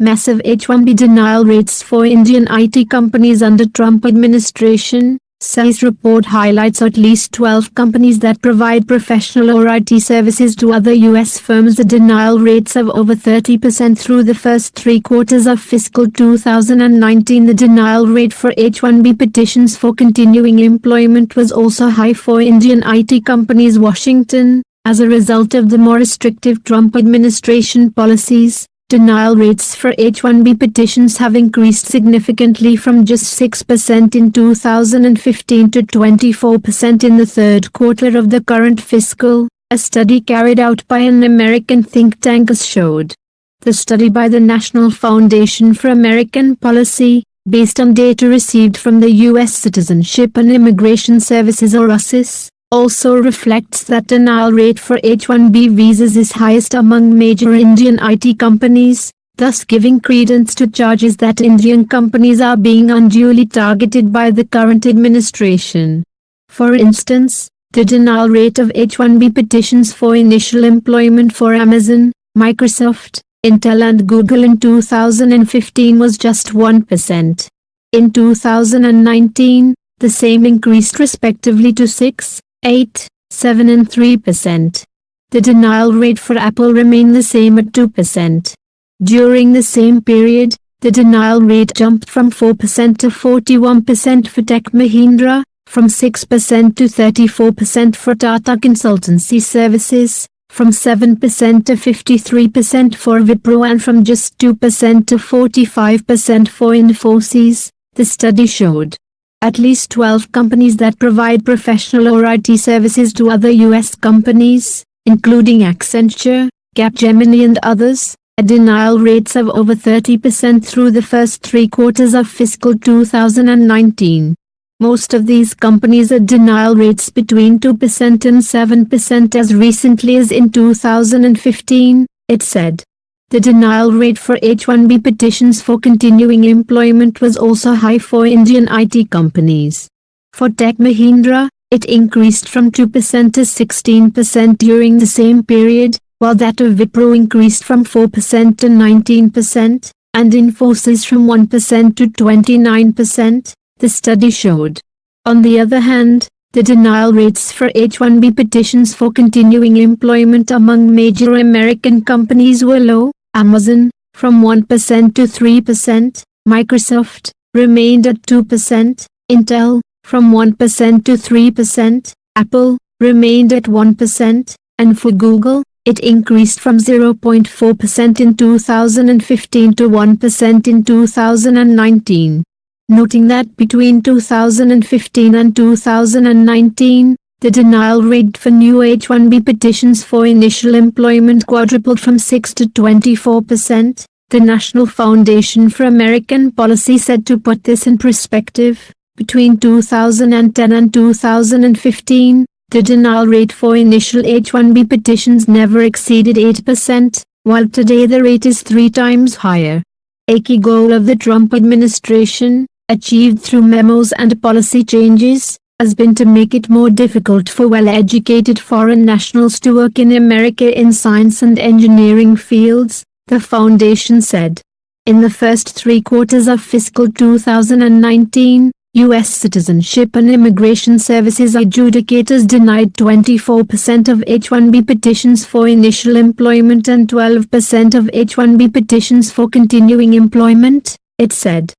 Massive H-1B denial rates for Indian IT companies under Trump administration. SE's report highlights at least 12 companies that provide professional or IT services to other U.S. firms. The denial rates of over 30% through the first 3 quarters of fiscal 2019. The denial rate for H-1B petitions for continuing employment was also high for Indian IT companies. Washington, as a result of the more restrictive Trump administration policies, denial rates for H-1B petitions have increased significantly from just 6% in 2015 to 24% in the third quarter of the current fiscal, a study carried out by an American think tank showed. The study by the National Foundation for American Policy, based on data received from the U.S. Citizenship and Immigration Services or USCIS, also reflects that denial rate for H-1B visas is highest among major Indian IT companies, thus giving credence to charges that Indian companies are being unduly targeted by the current administration. For instance, the denial rate of H-1B petitions for initial employment for Amazon, Microsoft, Intel and Google in 2015 was just 1%. In 2019, the same increased respectively to 6, 8, 7 and 3%. The denial rate for Apple remained the same at 2%. During the same period, the denial rate jumped from 4% to 41% for Tech Mahindra, from 6% to 34% for Tata Consultancy Services, from 7% to 53% for Wipro and from just 2% to 45% for Infosys, the study showed. At least 12 companies that provide professional or IT services to other U.S. companies, including Accenture, Capgemini and others, had denial rates of over 30% through the first 3 quarters of fiscal 2019. Most of these companies had denial rates between 2% and 7% as recently as in 2015, it said. The denial rate for H-1B petitions for continuing employment was also high for Indian IT companies. For Tech Mahindra, it increased from 2% to 16% during the same period, while that of Wipro increased from 4% to 19%, and Infosys from 1% to 29%, the study showed. On the other hand, the denial rates for H-1B petitions for continuing employment among major American companies were low. Amazon, from 1% to 3%, Microsoft, remained at 2%, Intel, from 1% to 3%, Apple, remained at 1%, and for Google, it increased from 0.4% in 2015 to 1% in 2019. Noting that between 2015 and 2019, the denial rate for new H-1B petitions for initial employment quadrupled from 6 to 24%, the National Foundation for American Policy said. To put this in perspective, between 2010 and 2015, the denial rate for initial H-1B petitions never exceeded 8%, while today the rate is 3 times higher. A key goal of the Trump administration, achieved through memos and policy changes, has been to make it more difficult for well-educated foreign nationals to work in America in science and engineering fields, the foundation said. In the first 3 quarters of fiscal 2019, U.S. Citizenship and Immigration Services adjudicators denied 24% of H-1B petitions for initial employment and 12% of H-1B petitions for continuing employment, it said.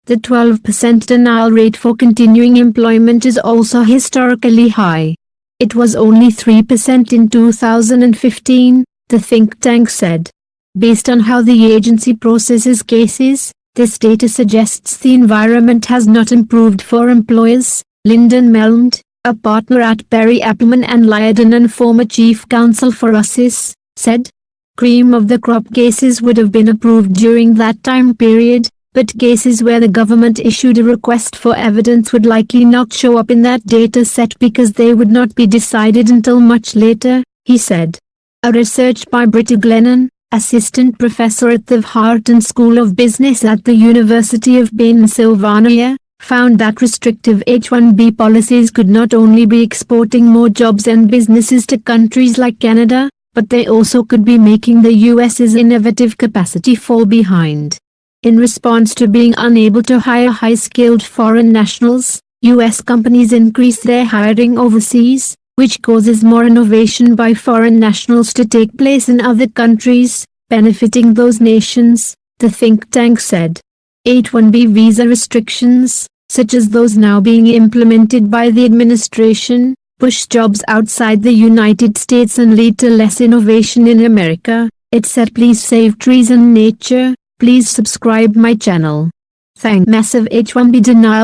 The 12% denial rate for continuing employment is also historically high. It was only 3% in 2015, the think tank said. Based on how the agency processes cases, this data suggests the environment has not improved for employers, Lyndon Melnd, a partner at Perry Appleman and Lyden and former chief counsel for USCIS, said. Cream of the crop cases would have been approved during that time period, but cases where the government issued a request for evidence would likely not show up in that data set because they would not be decided until much later, he said. A research by Britta Glennon, assistant professor at the Wharton School of Business at the University of Pennsylvania, found that restrictive H-1B policies could not only be exporting more jobs and businesses to countries like Canada, but they also could be making the US's innovative capacity fall behind. In response to being unable to hire high-skilled foreign nationals, US companies increase their hiring overseas, which causes more innovation by foreign nationals to take place in other countries, benefiting those nations, the think tank said. H-1B visa restrictions, such as those now being implemented by the administration, push jobs outside the United States and lead to less innovation in America, it said. Please save trees and nature, please subscribe my channel. Thank. Massive H-1B denial.